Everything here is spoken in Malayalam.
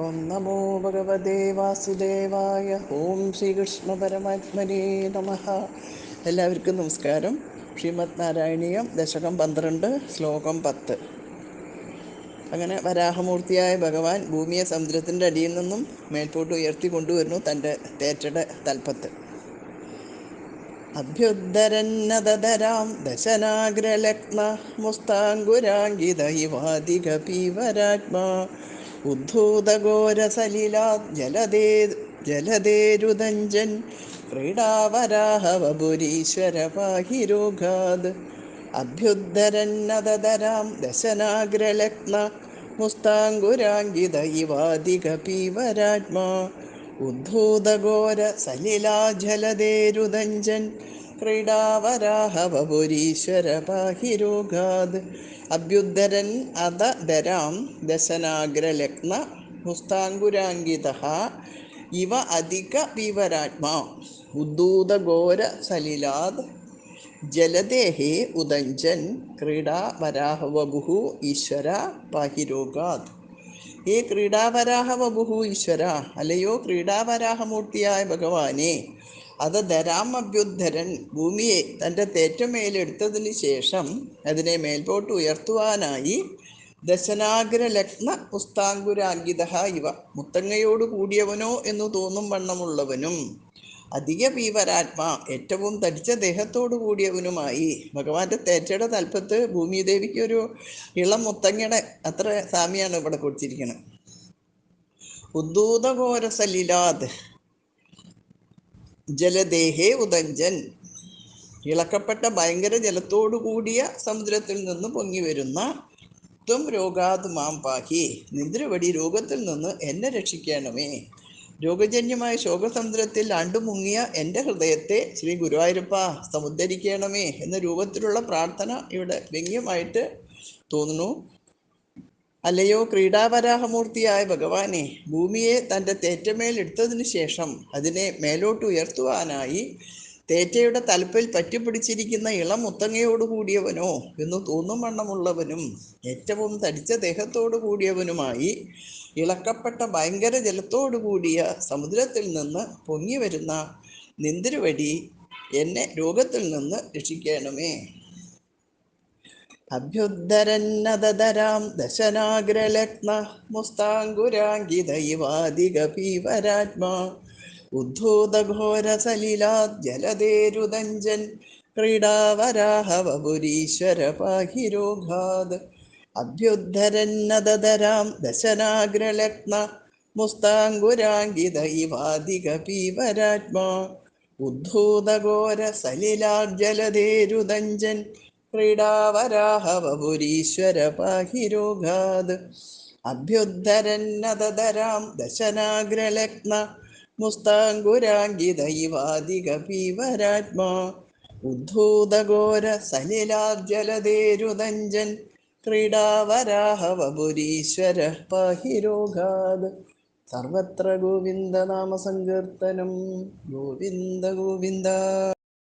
ഓം നമോ ഭഗവതേ വാസുദേവായ. ഓം ശ്രീകൃഷ്ണ പരമാത്മനേ നമഃ. എല്ലാവർക്കും നമസ്കാരം. ശ്രീമദ് നാരായണീയം ദശകം 12 ശ്ലോകം 10. അങ്ങനെ വരാഹമൂർത്തിയായ ഭഗവാൻ ഭൂമിയെ സമുദ്രത്തിൻ്റെ അടിയിൽ നിന്നും മേൽപോട്ട് ഉയർത്തി കൊണ്ടുവരുന്നു തൻ്റെ തേറ്റയുടെ തൽപ്പത്ത്. അഭ്യുദ്ധരന്നതരാം ദശനാഗ്രലഗ്ന മുസ്താങ്കുരാങ്കിത ഇവാദികപീവരാത്മാ ഉദ്ധൂതഘോരസലിലാത് ജലദേരുദഞ്ജൻ ക്രീഡാവരാഹവപുരീശ്വര പാഹി രോഗാത്. അഭ്യുദ്ധരന്നതരാം ദശനാഗ്രലഗ്ന മുസ്താങ്കുരാങ്കിത ഇവാദികപീവരാത്മാ ഉദ്ധൂതഘോര സലിലാജലദേരുദഞ്ജൻ ക്രീഡാവരാഹവപുരീശ്വര പാഹി രോഗാത്. അഭ്യുദ്ധരൻ അധരാം ദശനാഗ്രലഗ്ന മുസ്താങ്കുരാങ്കിതഃ ഇവ അധിക പീവരാത്മാ ഉദ്ധൂതഘോര സലിലാത് ജലദേഹേ ഉദഞ്ജൻ ക്രീഡാവരാഹവപുഃ ഈശ്വര പാഹി രോഗാത്. ഹേ ക്രീഡാവരാഹവപുഃ ഈശ്വര, അല്ലയോ ക്രീഡാവരാഹമൂർത്തിയായ ഭഗവാനെ, അത് ധരാം അഭ്യുദ്ധരൻ ഭൂമിയെ തൻ്റെ തേറ്റമേലെടുത്തതിന് ശേഷം അതിനെ മേൽപോട്ട് ഉയർത്തുവാനായി ദശനാഗ്രലഗ്ന പുസ്താങ്കുരാങ്കിത ഇവ മുത്തങ്ങയോട് കൂടിയവനോ എന്ന് തോന്നും വണ്ണമുള്ളവനും അധിക പീവരാത്മാ ഏറ്റവും തടിച്ച ദേഹത്തോടു കൂടിയവനുമായി. ഭഗവാന്റെ തേറ്റയുടെ തൽപ്പത്ത് ഭൂമിദേവിക്ക് ഒരു ഇളം മുത്തങ്ങയുടെ അത്ര സാമ്യാണ് ഇവിടെ കൊടുത്തിരിക്കുന്നത്. ഉദ്ധൂതഘോരസലിലാത് ജലദേഹേ ഉദഞ്ജൻ, ഇളക്കപ്പെട്ട ഭയങ്കര ജലത്തോടു കൂടിയ സമുദ്രത്തിൽ നിന്ന് പൊങ്ങി വരുന്ന ത്വം രോഗാത് മാം പാഹി, നിദ്രവടി രോഗത്തിൽ നിന്ന് എന്നെ രക്ഷിക്കണമേ. രോഗജന്യമായ ശോകസമുദ്രത്തിൽ ആണ്ടുമുങ്ങിയ എൻ്റെ ഹൃദയത്തെ ശ്രീ ഗുരുവായൂരപ്പ സമുദ്ധരിക്കണമേ എന്ന രൂപത്തിലുള്ള പ്രാർത്ഥന ഇവിടെ വ്യംഗ്യമായിട്ട് തോന്നുന്നു. അല്ലയോ ക്രീഡാവരാഹമൂർത്തിയായ ഭഗവാനെ, ഭൂമിയെ തൻ്റെ തേറ്റമേൽ എടുത്തതിന് ശേഷം അതിനെ മേലോട്ട് ഉയർത്തുവാനായി തേറ്റയുടെ തലപ്പിൽ പറ്റിപ്പിടിച്ചിരിക്കുന്ന ഇളം മുത്തങ്ങയോട് കൂടിയവനോ എന്ന് തോന്നും വണ്ണമുള്ളവനും ഏറ്റവും തടിച്ച ദേഹത്തോടു കൂടിയവനുമായി ഇളക്കപ്പെട്ട ഭയങ്കര ജലത്തോടു കൂടിയ സമുദ്രത്തിൽ നിന്ന് പൊങ്ങി വരുന്ന നിന്തിരുവടി എന്നെ രോഗത്തിൽ നിന്ന് രക്ഷിക്കണമേ. അഭ്യുദ്ധരന്നതരാം ദശനാഗ്രലഗ്ന മുസ്താങ്കുരാങ്കിത ഇവാദികപീവരാത്മാ ഉദ്ധൂതഘോരസലിലാത് ജലദേരുദഞ്ജൻ ക്രീഡാവരാഹവപുരീശ്വര പാഹി രോഗാത്. അഭ്യുദ്ധരന്നതരാം ദശനാഗ്രലഗ്ന മുസ്താങ്കുരാങ്കിത ഇവാദികപീവരാത്മാ ഉദ്ധൂതഘോര സലിലാത് ജലദേരുദഞ്ജൻ ക്രീഡാവരാഹവപുരീശ്വര പാഹി രോഗാത്. അഭ്യുദ്ധരന്നതരാം ദശനാഗ്രലഗ്ന മുസ്താങ്കുരാങ്കിത ഇവാദികപീവരാത്മാ ഉദ്ധൂതഘോര സലിലാത് ജലദേരുദഞ്ജൻ ക്രീഡാവരാഹവപുരീശ്വര പാഹി രോഗാത്. സർവത്ര ഗോവിന്ദ നാമ സങ്കീർത്തനം. ഗോവിന്ദ ഗോവിന്ദ.